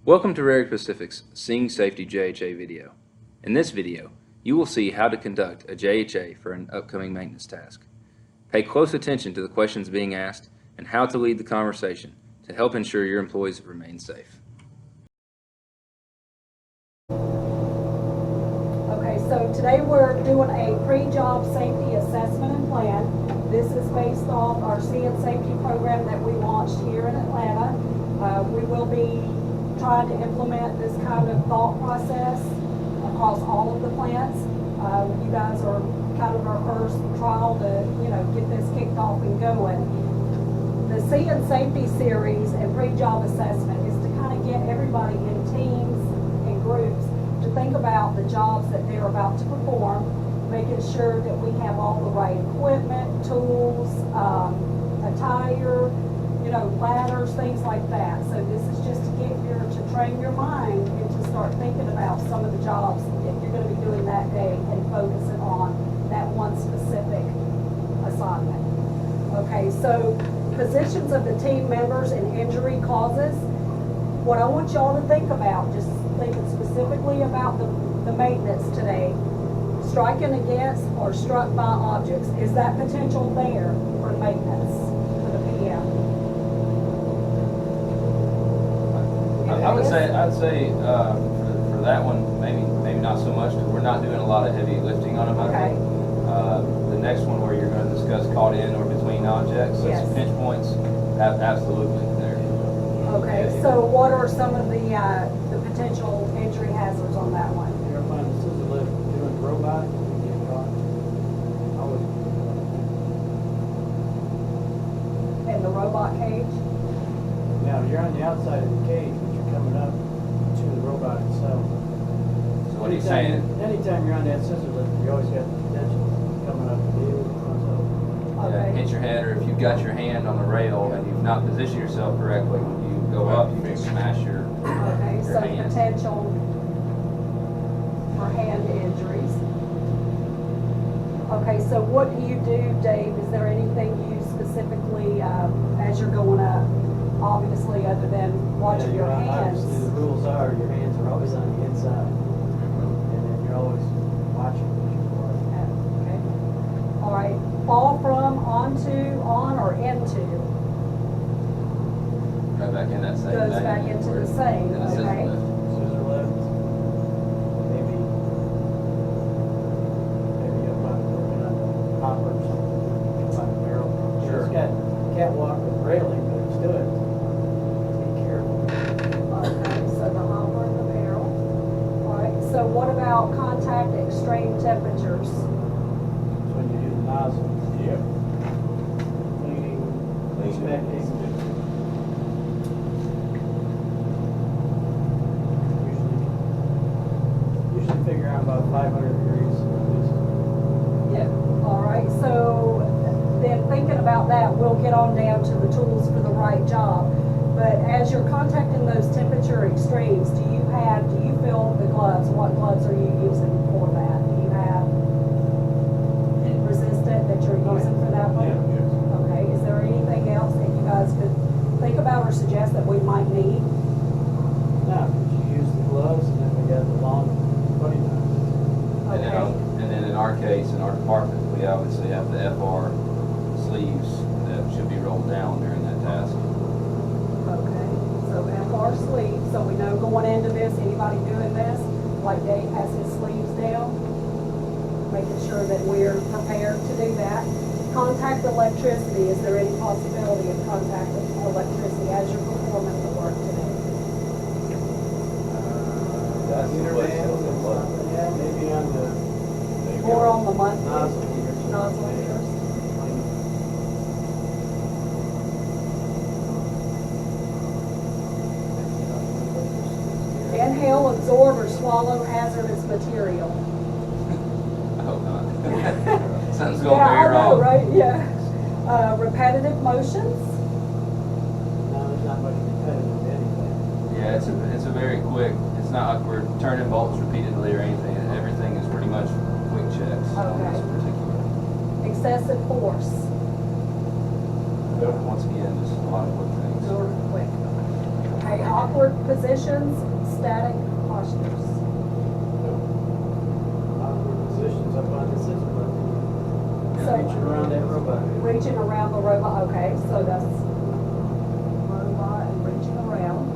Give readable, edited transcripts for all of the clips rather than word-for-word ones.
Welcome to Rehrig Pacific's Seeing Safety JHA video. In this video, you will see how to conduct a JHA for an upcoming maintenance task. Pay close attention to the questions being asked and how to lead the conversation to help ensure your employees remain safe. Okay, so today we're doing a pre-job safety assessment and plan. This is based off our Seeing Safety program that we launched here in Atlanta. We will be trying to implement this kind of thought process across all of the plants. You guys are kind of our first trial to, get this kicked off and going. The Seeing Safety series and pre-job assessment is to kind of get everybody in teams and groups to think about the jobs that they're about to perform, making sure that we have all the right equipment, tools, attire, ladders, things like that. So this is just to train your mind and to start thinking about some of the jobs that you're going to be doing that day and focusing on that one specific assignment. Okay, so positions of the team members and injury causes. What I want y'all to think about, just thinking specifically about the maintenance today, striking against or struck by objects, is that potential there for maintenance for the PM? I'd say for that one, maybe not so much, because we're not doing a lot of heavy lifting on them. Okay. The next one where you're going to discuss caught in or between objects, so Yes. pinch points, absolutely there. Okay, so what are some of the potential injury hazards on that one? You're finding the scissor lift doing robot, you get caught. I would, In the robot cage? now, you're on the outside of the cage, but you're coming up to the robot itself. So what are you saying? Anytime you're on that scissor lift, you always got the potential coming up to you. Okay. Hit your head, or if you've got your hand on the rail and you've not positioned yourself correctly, when you go up, you can smash your Okay, so hand. potential for hand injuries. Okay, so what do you do, Dave? Is there anything you specifically, as you're going up, obviously, other than watching your hands? Obviously, the rules are your hands are always on the inside, and then you're always watching what you're doing. Okay. All right, fall from, onto, on, or into? Right back in that same Goes vein. back into the same, In the scissor okay. lift. Scissor lift, maybe up on working on the hopper or something, up on the barrel. Sure. It's got catwalk with railing, but it's still be careful. Okay, so the hopper and the barrel. All right, so what about contact at extreme temperatures? It's when you do the nozzle. Yep. Cleaning, inspecting. Usually figure out about 500 degrees at least. Yeah. All right, so then thinking about that, we'll get on down to the tools for the right job. But as you're contacting those temperature extremes, do you feel the gloves? What gloves are you using for that? Do you have resistant that you're using for that one? Okay, is there anything else that you guys could think about or suggest that we might need? Now, you use the gloves and then we got the long buddy knives. Okay. And then in our case, in our department, we obviously have the FR sleeves that should be rolled down during that task. Okay, so FR sleeves, so we know going into this, anybody doing this, like Dave has his sleeves down, making sure that we're prepared to do that. Contact electricity, is there any possibility of contact electricity as you're performing the work today? That's the Heater place bands that and would look. something, yeah, maybe on the Or on the monthly? nozzle heaters. Nozzle heaters. Inhale, absorb, or swallow hazardous material. I hope not. Something's going Yeah, very I know, wrong. right? Yeah. Repetitive motions. No, there's not much repetitive anything. Yeah, it's a very quick. It's not like we're turning bolts repeatedly or anything. Everything is pretty much quick checks on Okay. this particular. Excessive force. Once again, just a lot of quick things. Sort of quick. Okay, awkward positions, static postures. Awkward positions up on the scissor lift. So- Reaching around that robot. Reaching around the robot, okay, so that's robot and reaching around.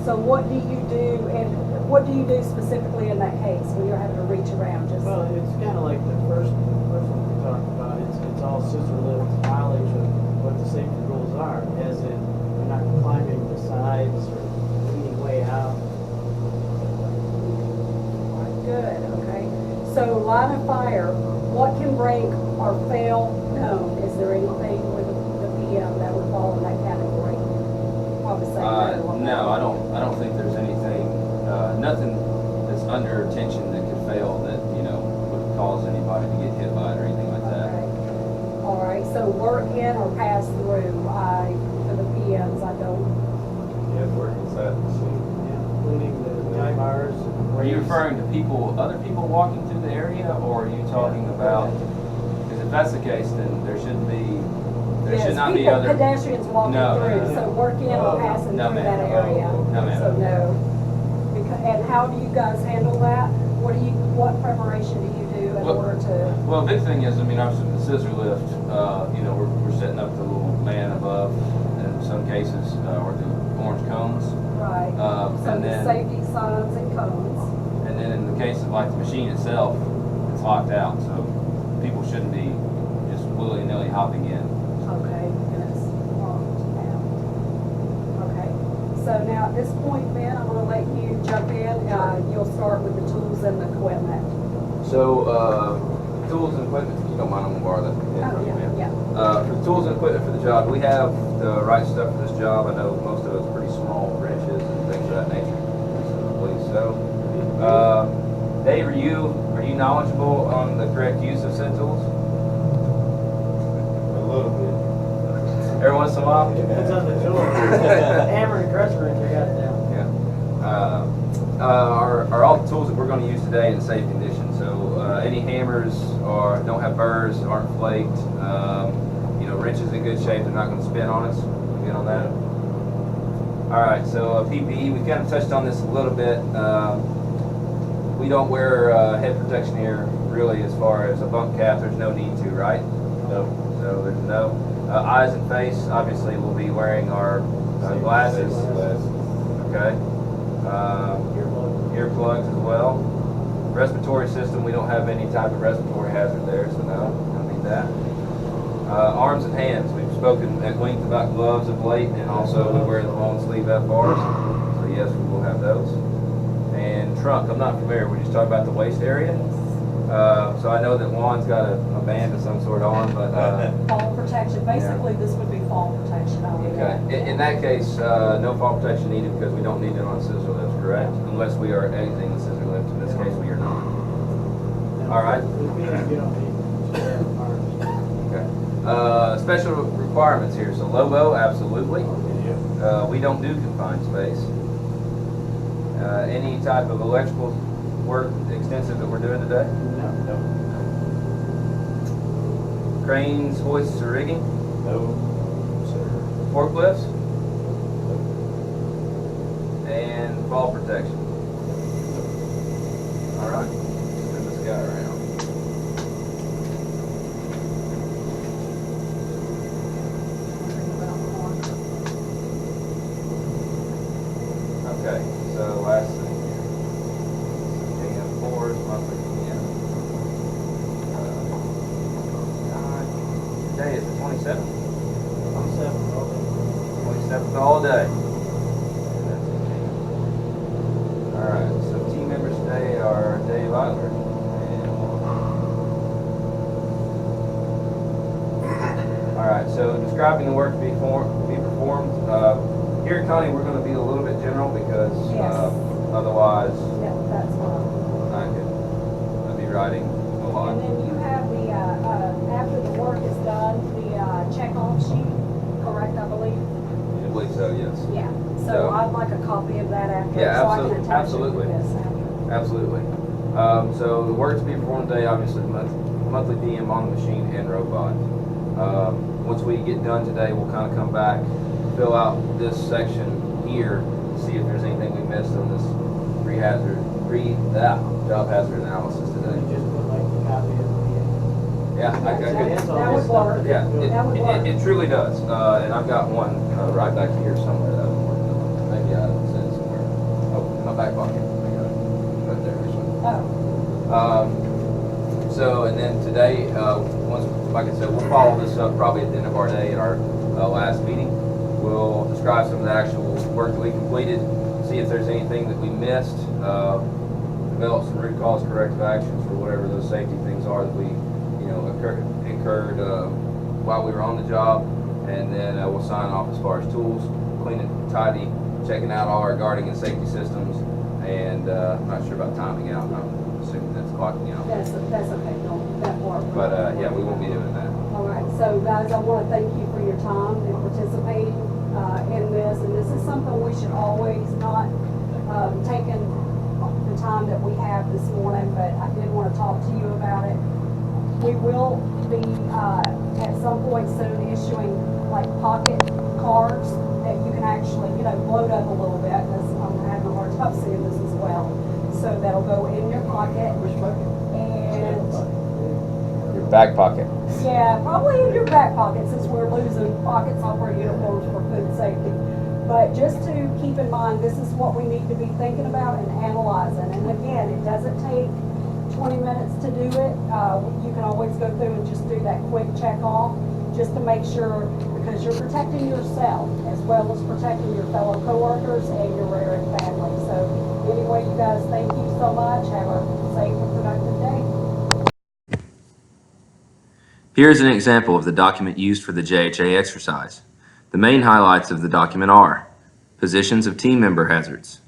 So what do you do, and what do you do specifically in that case when you're having to reach around? Just Well, it's kind of like the first one we talked about. It's all scissor lift knowledge of what the safety rules are, as in you're not climbing the sides or leaning way out. Good, okay. So line of fire, what can break or fail known? Is there anything with the PM that would fall in that category? Probably say no. on that No, one. I don't think there's anything, nothing that's under tension that could fail that, would cause anybody to get hit by it or anything like that. Okay. All right, so work in or pass through, for the PMs, I don't. Yeah, work inside the machine. Yeah, including the tie bars. and Are you weights. referring to other people walking through the area, or are you talking about, because if that's the case, then there shouldn't be, there should not be Yes, other. people, pedestrians walking No, through, no, no. so work in or passing No, through ma'am. that area. No, ma'am. So no. And how do you guys handle that? What preparation do you do in Well- order to? Well, the big thing is, obviously the scissor lift, we're setting up the little man above, in some cases, or the orange cones. Right. So and the then- safety signs and cones. And then in the case of like the machine itself, it's locked out, so people shouldn't be just willy-nilly hopping in. Okay, and it's locked out. Okay. So now at this point, Ben, I'm gonna let you jump in. You'll start with the tools and the equipment. So, tools and equipment, if you don't mind, I'm gonna borrow that. Oh, yeah. For the tools and equipment for the job, we have the right stuff for this job. I know most of it's pretty small wrenches and things of that nature. So I believe so. Dave, are you knowledgeable on the correct use of said tools? A little bit. Every once in a while? Depends on the tool. Hammer and crush wrench, I got it down. Yeah. Are all the tools that we're going to use today in safe condition? So any hammers don't have burrs, aren't flaked. Wrenches in good shape. They're not going to spin on us. We good on that? All right. So PPE, we kind of touched on this a little bit. We don't wear head protection here, really, as far as a bunk cap. There's no need to, right? No. So there's no eyes and face. Obviously, we'll be wearing our glasses. Okay. Earplugs as well. Respiratory system, we don't have any type of respiratory hazard there, so no, don't need that. Arms and hands, we've spoken at length about gloves of late, and also we wear the long sleeve FRs, so yes, we will have those. And trunk, I'm not familiar, we just talked about the waist area. So I know that Juan's got a band of some sort on, but Fall protection, basically this would be fall protection only. okay. In that case, no fall protection needed because we don't need it on scissor lifts, correct? Unless we are exiting the scissor lift, in this case we are not. All right. With me, you don't need arms. Okay. Special requirements here. So Lobo, absolutely. We don't do confined space. Any type of electrical work extensive that we're doing today? No. Cranes, hoists, or rigging? No, sir. Forklifts? And fall protection. All right. Spin this guy around. Okay, so last thing here. JM4 is monthly PM. Today is the 27th. I'm 7, all day. 27th all day. Alright, so team members today are Dave Eiler and alright, so describing the work to be performed. Here at Connie, we're going to be a little bit general because Yes. otherwise Yeah, that's fine. I'd be writing a lot. And then you have the, after the work is done, the check-off sheet, correct, I believe? I believe so, yes. Yeah, So- so I'd like a copy of that after, Yeah, so I can attach it absolutely. to this after. Absolutely. So the work to be performed today, obviously, monthly PM on the machine and robot. Once we get done today, we'll kind of come back fill out this section here to see if there's anything we missed on this job hazard analysis today. You just put like a copy of the. Yeah, I could. That would work. Yeah, That would work. it truly does. And I've got one right back here somewhere that I've been working on. Maybe I said it somewhere. Oh, in my back pocket. I got it. Right there, actually. Oh, So, and then today, once, like I said, we'll follow this up probably at the end of our day at our last meeting. We'll describe some of the actual work that we completed, see if there's anything that we missed, develop some root cause corrective actions for whatever those safety things are that we, incurred while we were on the job, and then we'll sign off as far as tools, clean and tidy, checking out all our guarding and safety systems, and I'm not sure about timing out. I'm assuming that's clocking out. that's okay, don't, that part. But yeah, we won't be doing that. All right, so guys, I want to thank you for your time and participating in this, and this is something we should always not taken the time that we have this morning, but I did want to talk to you about it. We will be at some point soon issuing like pocket cards that you can actually, load up a little bit, because I'm having a hard time seeing this as well. So that'll go in your pocket. Which pocket? And Your back pocket. yeah, probably in your back pocket, since we're losing pockets off our uniforms for food safety. But just to keep in mind, this is what we need to be thinking about and analyzing. And again, it doesn't take 20 minutes to do it. You can always go through and just do that quick check off, just to make sure, because you're protecting yourself as well as protecting your fellow coworkers and your Rehrig family. So anyway, you guys, thank you so much. Have a safe and productive day. Here is an example of the document used for the JHA exercise. The main highlights of the document are positions of team member hazards,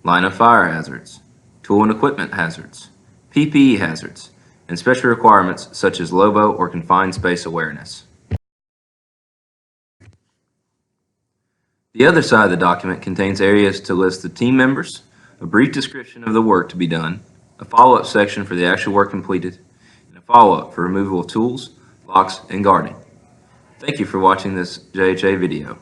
line of fire hazards, tool and equipment hazards, PPE hazards, and special requirements such as LOBO or confined space awareness. The other side of the document contains areas to list the team members, a brief description of the work to be done, a follow-up section for the actual work completed, and a follow-up for removal of tools, locks, and guarding. Thank you for watching this JHA video.